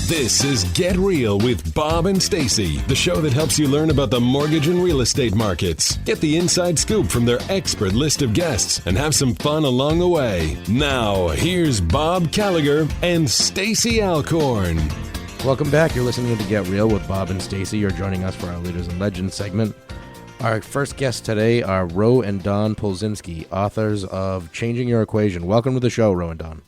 This is Get Real with Bob and Stacy, the show that helps you learn about the mortgage and real estate markets. Get the inside scoop from their expert list of guests and have some fun along the way. Now, here's Bob Gallagher and Stacy Alcorn. Welcome back. You're listening to Get Real with Bob and Stacy. You're joining us for our Leaders and Legends segment. Our first guests today are Roe and Don Polczynski, authors of Changing Your Equation. Welcome to the show, Roe and Don.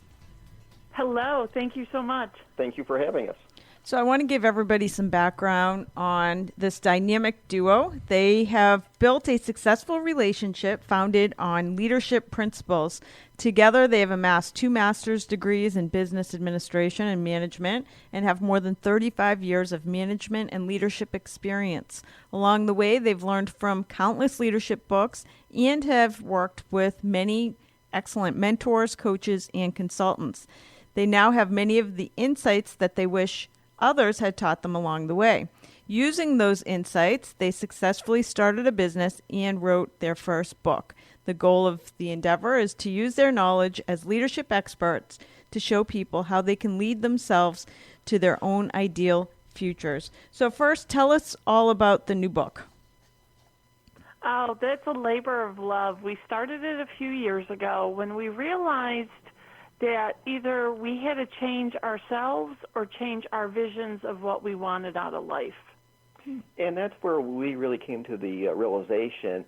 Hello. Thank you so much. Thank you for having us. So I want to give everybody some background on this dynamic duo. They have built a successful relationship founded on leadership principles. Together, they have amassed 2 master's degrees in business administration and management and have more than 35 years of management and leadership experience. Along the way, they've learned from countless leadership books and have worked with many excellent mentors, coaches, and consultants. They now have many of the insights that they wish others had taught them along the way. Using those insights, they successfully started a business and wrote their first book. The goal of the endeavor is to use their knowledge as leadership experts to show people how they can lead themselves to their own ideal futures. So first, tell us all about the new book. Oh, that's a labor of love. We started it a few years ago when we realized that either we had to change ourselves or change our visions of what we wanted out of life. And that's where we really came to the realization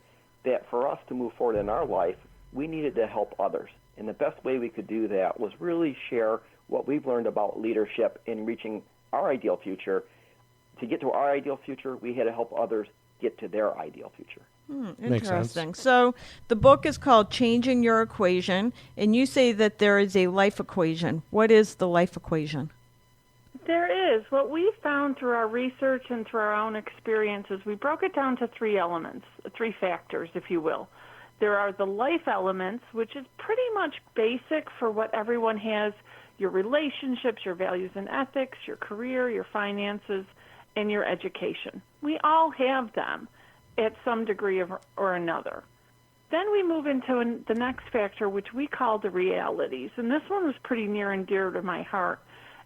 that for us to move forward in our life, we needed to help others. And the best way we could do that was really share what we've learned about leadership in reaching our ideal future. To get to our ideal future, we had to help others get to their ideal future. Interesting. So the book is called Changing Your Equation, and you say that there is a life equation. What is the life equation? There is. What we found through our research and through our own experiences, we broke it down to 3 elements, 3 factors, if you will. There are the life elements, which is pretty much basic for what everyone has, your relationships, your values and ethics, your career, your finances, and your education. We all have them at some degree or another. Then we move into the next factor, which we call the realities. And this one was pretty near and dear to my heart.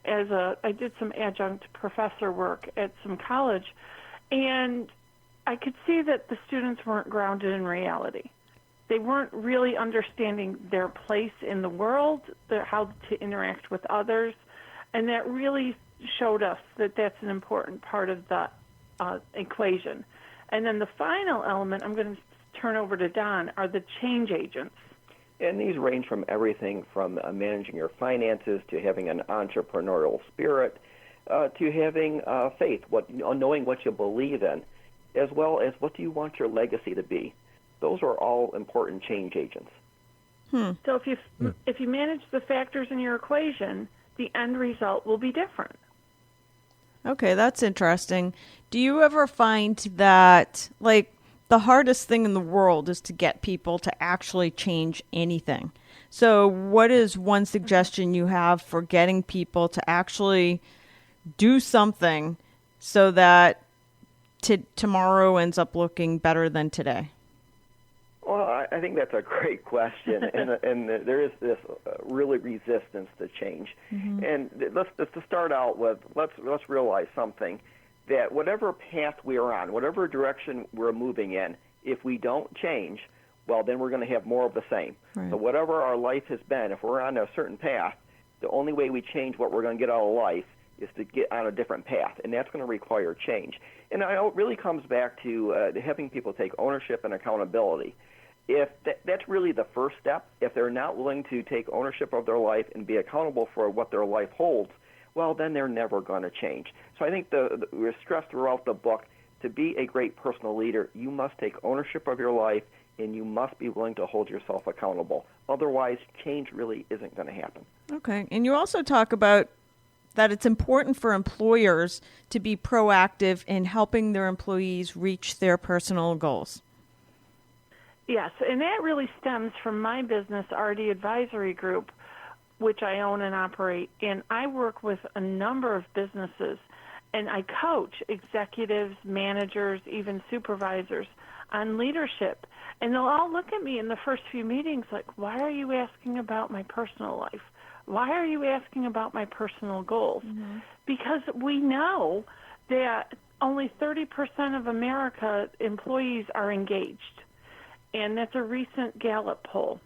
I did some adjunct professor work at some college, and I could see that the students weren't grounded in reality. They weren't really understanding their place in the world, how to interact with others, and that really showed us that that's an important part of the equation. And then the final element, I'm going to turn over to Don, are the change agents. And these range from everything from managing your finances to having an entrepreneurial spirit to having faith, knowing what you believe in, as well as what do you want your legacy to be. Those are all important change agents. So if you manage the factors in your equation, the end result will be different. Okay, that's interesting. Do you ever find that, like, the hardest thing in the world is to get people to actually change anything? So what is one suggestion you have for getting people to actually do something so that tomorrow ends up looking better than today? Well, I think that's a great question, and there is this really resistance to change. Mm-hmm. And let's to start out with, let's realize something, that whatever path we're on, whatever direction we're moving in, if we don't change, well, then we're going to have more of the same. Right. So whatever our life has been, if we're on a certain path, the only way we change what we're going to get out of life is to get on a different path, and that's going to require change. And it really comes back to having people take ownership and accountability. If that's really the first step, if they're not willing to take ownership of their life and be accountable for what their life holds, well, then they're never going to change. So I think we're stressed throughout the book, to be a great personal leader, you must take ownership of your life, and you must be willing to hold yourself accountable. Otherwise, change really isn't going to happen. Okay. And you also talk about that it's important for employers to be proactive in helping their employees reach their personal goals. Yes, and that really stems from my business, RD Advisory Group, which I own and operate. And I work with a number of businesses, and I coach executives, managers, even supervisors on leadership. And they'll all look at me in the first few meetings like, why are you asking about my personal life? Why are you asking about my personal goals? Because we know that only 30% of America employees are engaged, and that's a recent Gallup poll.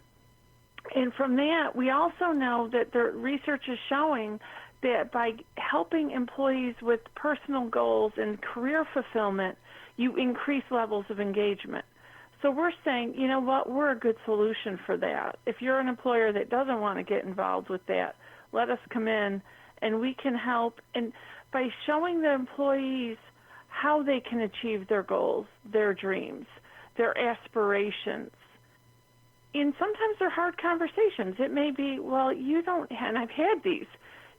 And from that, we also know that the research is showing that by helping employees with personal goals and career fulfillment, you increase levels of engagement. So we're saying, you know what, we're a good solution for that. If you're an employer that doesn't want to get involved with that, let us come in and we can help. And by showing the employees how they can achieve their goals, their dreams, their aspirations, and sometimes they're hard conversations. It may be, well, you don't, and I've had these,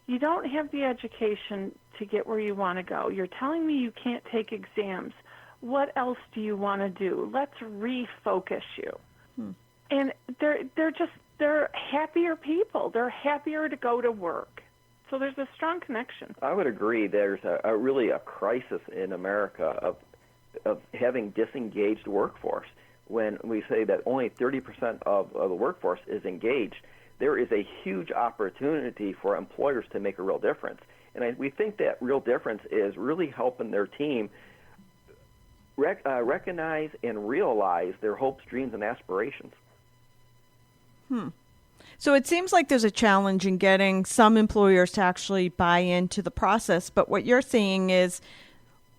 you don't have the education to get where you want to go. You're telling me you can't take exams. What else do you want to do? Let's refocus you. And they're happier people. They're happier to go to work. So there's a strong connection. I would agree. There's really a crisis in America of having disengaged workforce. When we say that only 30% of the workforce is engaged, there is a huge opportunity for employers to make a real difference. And we think that real difference is really helping their team recognize and realize their hopes, dreams, and aspirations. So it seems like there's a challenge in getting some employers to actually buy into the process. But what you're saying is,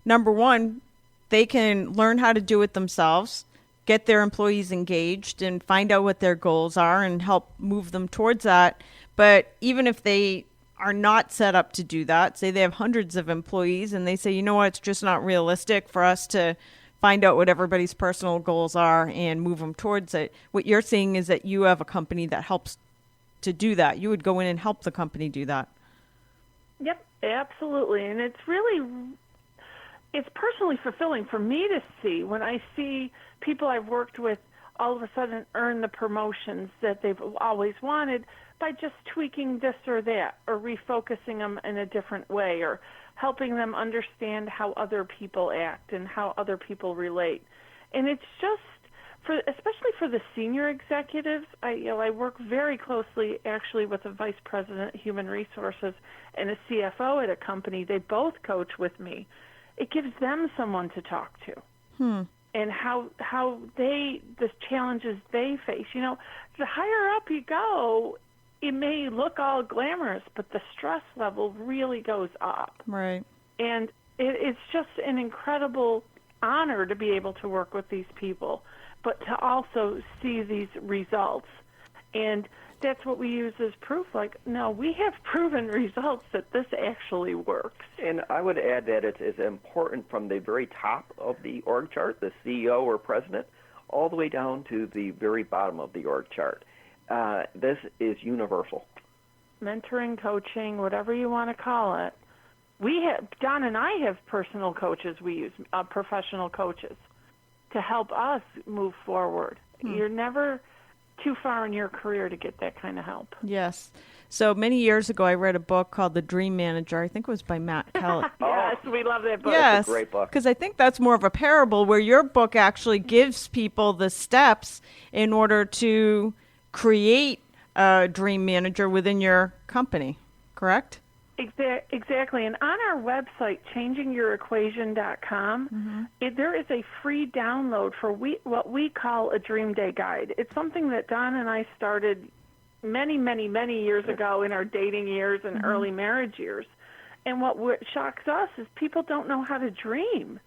number one, they can learn how to do it themselves, get their employees engaged and find out what their goals are and help move them towards that. But even if they are not set up to do that, say they have hundreds of employees and they say, you know what, it's just not realistic for us to find out what everybody's personal goals are and move them towards it. What you're saying is that you have a company that helps to do that. You would go in and help the company do that. Yep, absolutely. And it's personally fulfilling for me to see when I see people I've worked with all of a sudden earn the promotions that they've always wanted by just tweaking this or that or refocusing them in a different way or helping them understand how other people act and how other people relate. And it's just, especially for the senior executives, I work very closely actually with a vice president of human resources and a CFO at a company. They both coach with me. It gives them someone to talk to. And how the challenges they face. You know, the higher up you go, it may look all glamorous, but the stress level really goes up. Right. And it's just an incredible honor to be able to work with these people, but to also see these results. And that's what we use as proof. Like, no, we have proven results that this actually works. And I would add that it's important from the very top of the org chart, the CEO or president, all the way down to the very bottom of the org chart. This is universal. Mentoring, coaching, whatever you want to call it. Don and I have personal coaches we use, professional coaches, to help us move forward. You're never too far in your career to get that kind of help. Yes. So many years ago, I read a book called The Dream Manager. I think it was by Matt Kellett. Yes, we love that book. Yes, it's a great book. Because I think that's more of a parable where your book actually gives people the steps in order to create a dream manager within your company, correct? Exactly. And on our website, changingyourequation.com, there is a free download for what we call a Dream Day Guide. It's something that Don and I started many, many, many years ago in our dating years and early marriage years. And what shocks us is people don't know how to dream.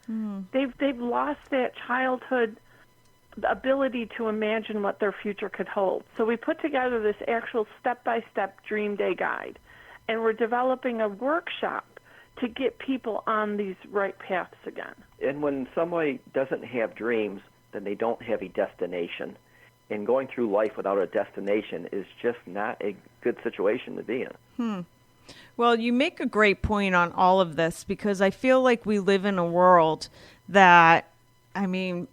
They've lost that childhood ability to imagine what their future could hold. So we put together this actual step-by-step Dream Day Guide. And we're developing a workshop to get people on these right paths again. And when somebody doesn't have dreams, then they don't have a destination. And going through life without a destination is just not a good situation to be in. Well, you make a great point on all of this because I feel like we live in a world that, I mean,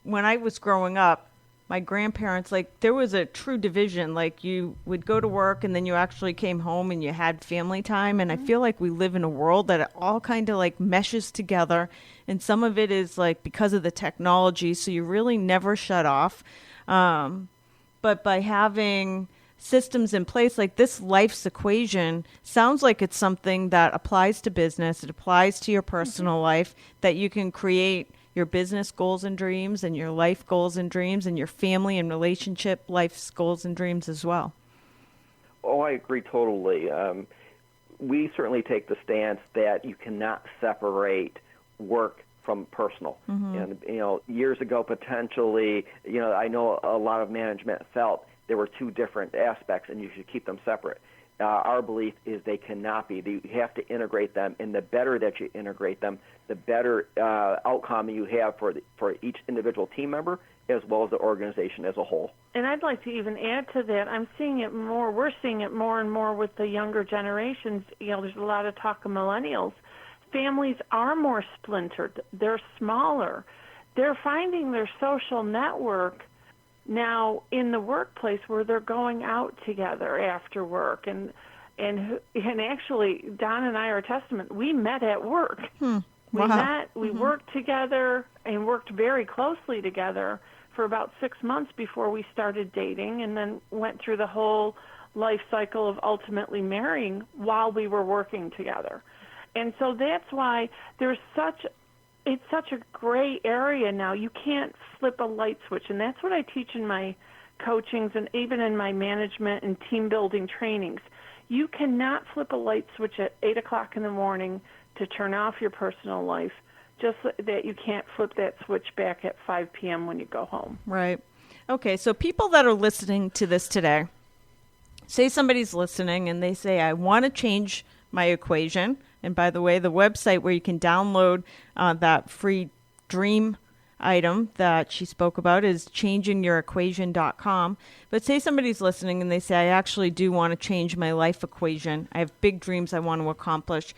when I was growing up, my grandparents, like, there was a true division. Like, you would go to work and then you actually came home and you had family time. And I feel like we live in a world that it all kind of like meshes together. And some of it is like because of the technology. So you really never shut off. But by having systems in place, like this life's equation sounds like it's something that applies to business, it applies to your personal life, that you can create your business goals and dreams and your life goals and dreams and your family and relationship life's goals and dreams as well. Oh, I agree totally. We certainly take the stance that you cannot separate work from personal. And, years ago, potentially, I know a lot of management felt there were two different aspects and you should keep them separate. Our belief is they cannot be. You have to integrate them, and the better that you integrate them, the better outcome you have for each individual team member as well as the organization as a whole. And I'd like to even add to that, I'm seeing it more, we're seeing it more and more with the younger generations. There's a lot of talk of millennials. Families are more splintered. They're smaller. They're finding their social network now in the workplace where they're going out together after work. And actually, Don and I are a testament. We met at work. We met, we worked together and worked very closely together for about 6 months before we started dating, and then went through the whole life cycle of ultimately marrying while we were working together. And so that's why it's such a gray area now. You can't flip a light switch, and that's what I teach in my coachings and even in my management and team building trainings. You cannot flip a light switch at 8 o'clock in the morning to turn off your personal life, just that you can't flip that switch back at 5 p.m. when you go home. Right. Okay, so people that are listening to this today, say somebody's listening and they say, I want to change my equation. And by the way, the website where you can download that free dream item that she spoke about is changingyourequation.com. But say somebody's listening and they say, I actually do want to change my life equation. I have big dreams I want to accomplish.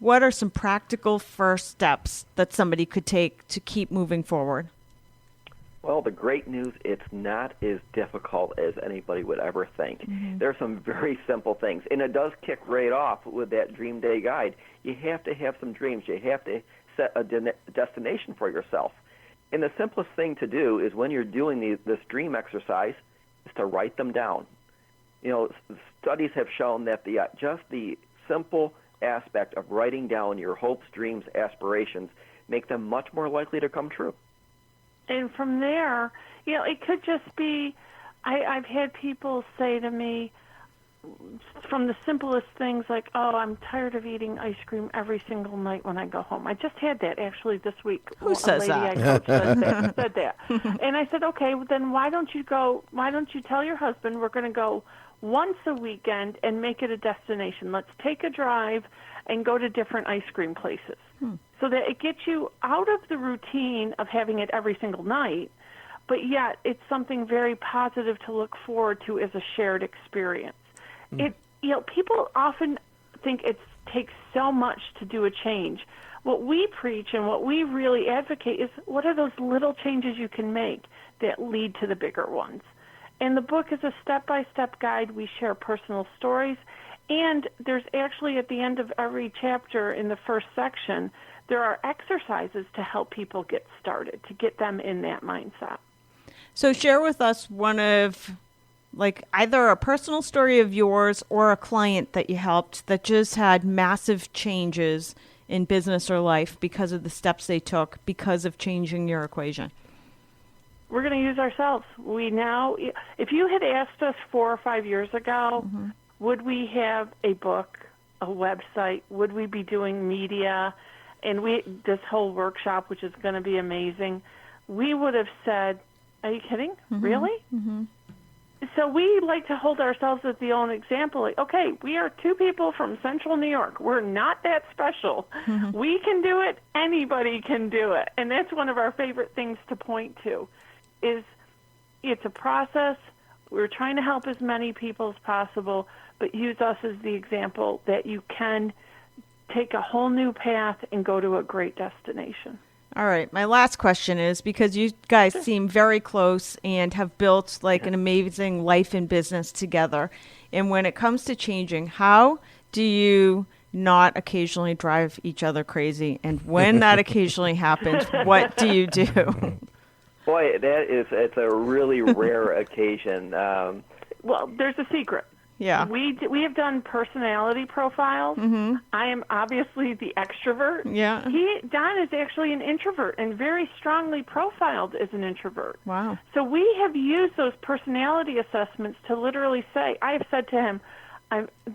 What are some practical first steps that somebody could take to keep moving forward? Well, the great news, it's not as difficult as anybody would ever think. There are some very simple things, and it does kick right off with that Dream Day guide. You have to have some dreams. You have to set a destination for yourself. And the simplest thing to do is when you're doing this dream exercise is to write them down. Studies have shown that just the simple aspect of writing down your hopes, dreams, aspirations make them much more likely to come true. And from there, it could just be, I've had people say to me, from the simplest things like, oh, I'm tired of eating ice cream every single night when I go home. I just had that actually this week. Who says that? A lady I coached said that. And I said, okay, well, then why don't you tell your husband we're going to go once a weekend and make it a destination. Let's take a drive and go to different ice cream places so that it gets you out of the routine of having it every single night, but yet it's something very positive to look forward to as a shared experience. People often think it takes so much to do a change. What we preach and what we really advocate is what are those little changes you can make that lead to the bigger ones. And the book is a step-by-step guide. We share personal stories. And there's actually at the end of every chapter in the first section, there are exercises to help people get started, to get them in that mindset. So share with us one of, either a personal story of yours or a client that you helped that just had massive changes in business or life because of the steps they took because of changing your equation. We're going to use ourselves. If you had asked us 4 or 5 years ago, would we have a book, a website? Would we be doing media? And this whole workshop, which is going to be amazing, we would have said, are you kidding? Really? So we like to hold ourselves as the own example. Okay, we are 2 people from central New York. We're not that special. We can do it. Anybody can do it. And that's one of our favorite things to point to. It's a process. We're trying to help as many people as possible, but use us as the example that you can take a whole new path and go to a great destination. All right. My last question is, because you guys seem very close and have built an amazing life and business together. And when it comes to changing, how do you not occasionally drive each other crazy? And when that occasionally happens, what do you do? Boy, it's a really rare occasion. Well, there's a secret. Yeah. We have done personality profiles. Mm-hmm. I am obviously the extrovert. Yeah. Don is actually an introvert and very strongly profiled as an introvert. Wow. So we have used those personality assessments to literally say, I have said to him,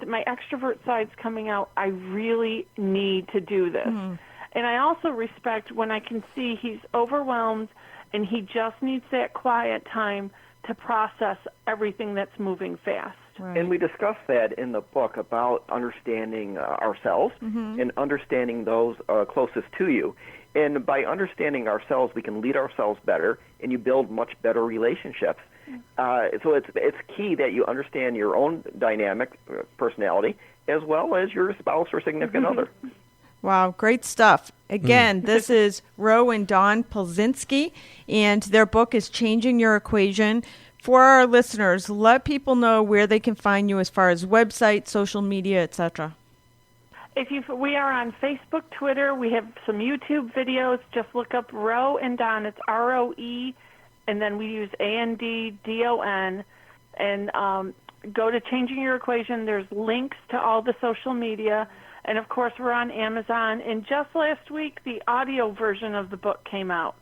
my extrovert side's coming out. I really need to do this. Mm-hmm. And I also respect when I can see he's overwhelmed and he just needs that quiet time to process everything that's moving fast. Right. And we discuss that in the book about understanding ourselves and understanding those closest to you. And by understanding ourselves, we can lead ourselves better, and you build much better relationships. So it's key that you understand your own dynamic personality as well as your spouse or significant other. Wow, great stuff. Again, this is Roe and Don Polczynski, and their book is Changing Your Equation. For our listeners, let people know where they can find you as far as website, social media, etc. We are on Facebook, Twitter. We have some YouTube videos. Just look up Roe and Don. It's ROE, and then we use ANDDON. And go to Changing Your Equation. There's links to all the social media. And, of course, we're on Amazon. And just last week, the audio version of the book came out.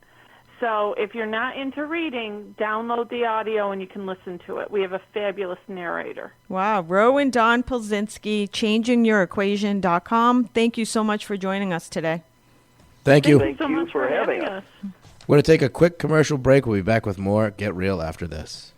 So if you're not into reading, download the audio and you can listen to it. We have a fabulous narrator. Wow. Roe and Don Polczynski, ChangingYourEquation.com. Thank you so much for joining us today. Thank you. Thank you so much for having us. We're going to take a quick commercial break. We'll be back with more Get Real after this.